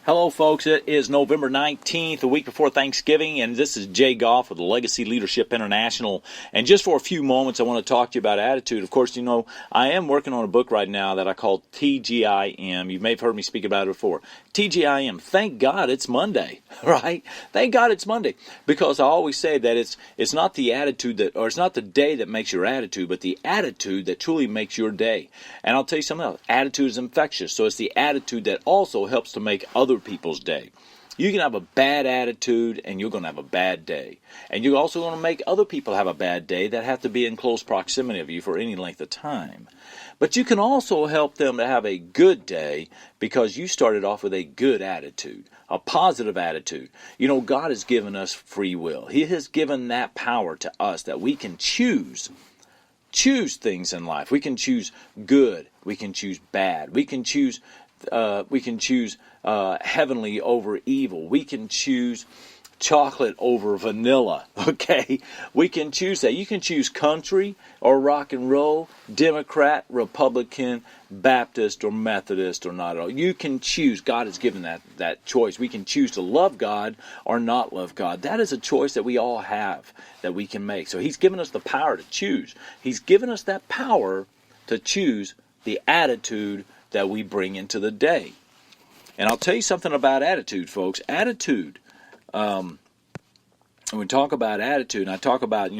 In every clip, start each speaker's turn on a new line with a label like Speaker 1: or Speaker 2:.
Speaker 1: Hello, folks. It is November 19th, a week before Thanksgiving, and this is Jay Goff with Legacy Leadership International. And just for a few moments, I want to talk to you about attitude. Of course, you know, I am working on a book right now that I call TGIM. You may have heard me speak about it before. TGIM. Thank God it's Monday, right? Thank God it's Monday. Because I always say that it's not the attitude that, or it's not the day that makes your attitude, but the attitude that truly makes your day. And I'll tell you something else. Attitude is infectious. So it's the attitude that also helps to make other people's day. You can have a bad attitude and you're going to have a bad day. And you're also going to make other people have a bad day that have to be in close proximity of you for any length of time. But you can also help them to have a good day because you started off with a good attitude, a positive attitude. You know, God has given us free will. He has given that power to us that we can choose things in life. We can choose good. We can choose bad. We can choose heavenly over evil. We can choose chocolate over vanilla. Okay? We can choose that. You can choose country or rock and roll, Democrat, Republican, Baptist, or Methodist, or not at all. You can choose. God has given that choice. We can choose to love God or not love God. That is a choice that we all have, that we can make. So He's given us the power to choose. He's given us that power to choose the attitude that we bring into the day. And I'll tell you something about attitude, folks. Attitude, when we talk about attitude, and I talk about,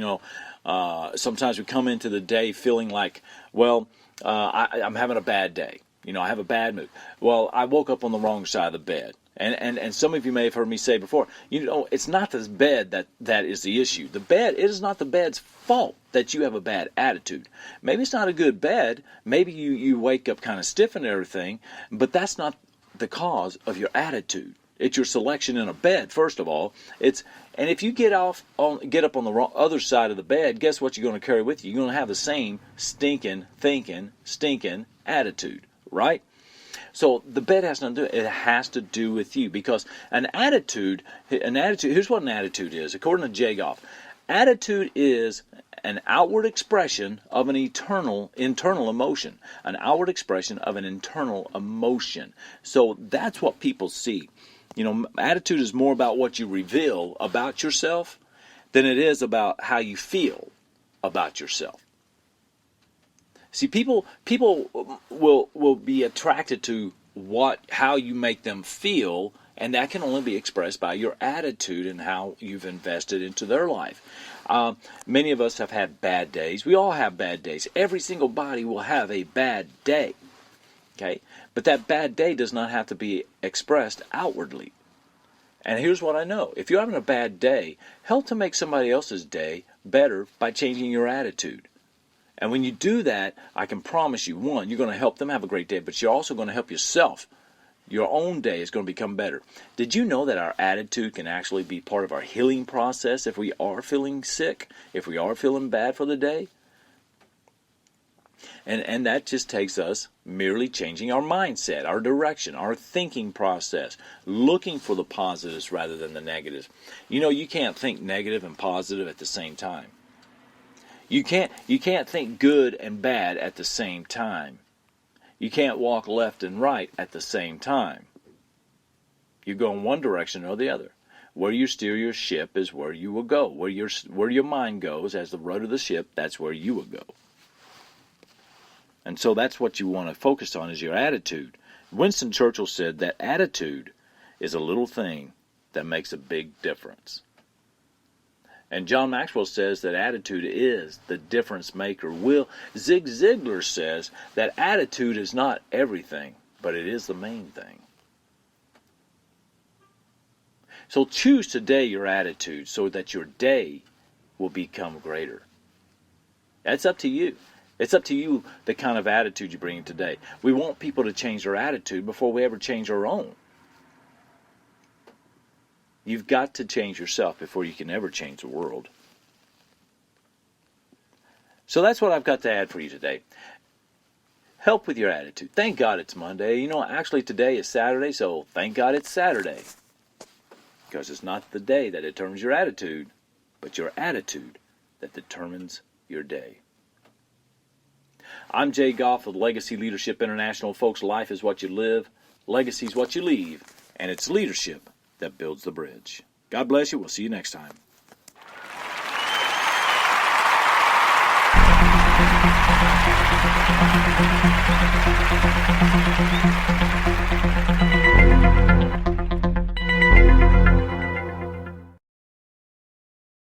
Speaker 1: sometimes we come into the day feeling like, well, I'm having a bad day. You know, I have a bad mood. Well, I woke up on the wrong side of the bed. And some of you may have heard me say before, you know, it's not the bed that is the issue. The bed, it is not the bed's fault that you have a bad attitude. Maybe it's not a good bed. Maybe you wake up kind of stiff and everything, but that's not the cause of your attitude. It's your selection in a bed, first of all. And if you get up on the other side of the bed, guess what you're going to carry with you? You're going to have the same stinking attitude, right? So the bed has nothing to do. It has to do with you, because an attitude. Here's what an attitude is, according to Jay Goff. Attitude is an outward expression of an internal emotion. An outward expression of an internal emotion. So that's what people see. You know, attitude is more about what you reveal about yourself than it is about how you feel about yourself. See, people will be attracted to how you make them feel, and that can only be expressed by your attitude and how you've invested into their life. Many of us have had bad days. We all have bad days. Every single body will have a bad day. Okay? But that bad day does not have to be expressed outwardly. And here's what I know. If you're having a bad day, help to make somebody else's day better by changing your attitude. And when you do that, I can promise you, one, you're going to help them have a great day, but you're also going to help yourself. Your own day is going to become better. Did you know that our attitude can actually be part of our healing process if we are feeling sick, if we are feeling bad for the day? And that just takes us merely changing our mindset, our direction, our thinking process, looking for the positives rather than the negatives. You know, you can't think negative and positive at the same time. You can't think good and bad at the same time. You can't walk left and right at the same time. You go in one direction or the other. Where you steer your ship is where you will go. Where your mind goes as the rudder of the ship, that's where you will go. And so that's what you want to focus on, is your attitude. Winston Churchill said that attitude is a little thing that makes a big difference. And John Maxwell says that attitude is the difference maker. Zig Ziglar says that attitude is not everything, but it is the main thing. So choose today your attitude so that your day will become greater. That's up to you. It's up to you the kind of attitude you bring today. We want people to change their attitude before we ever change our own. You've got to change yourself before you can ever change the world. So that's what I've got to add for you today. Help with your attitude. Thank God it's Monday. You know, actually today is Saturday, so thank God it's Saturday. Because it's not the day that determines your attitude, but your attitude that determines your day. I'm Jay Goff of Legacy Leadership International. Folks, life is what you live, legacy is what you leave, and it's leadership that builds the bridge. God bless you. We'll see you next time.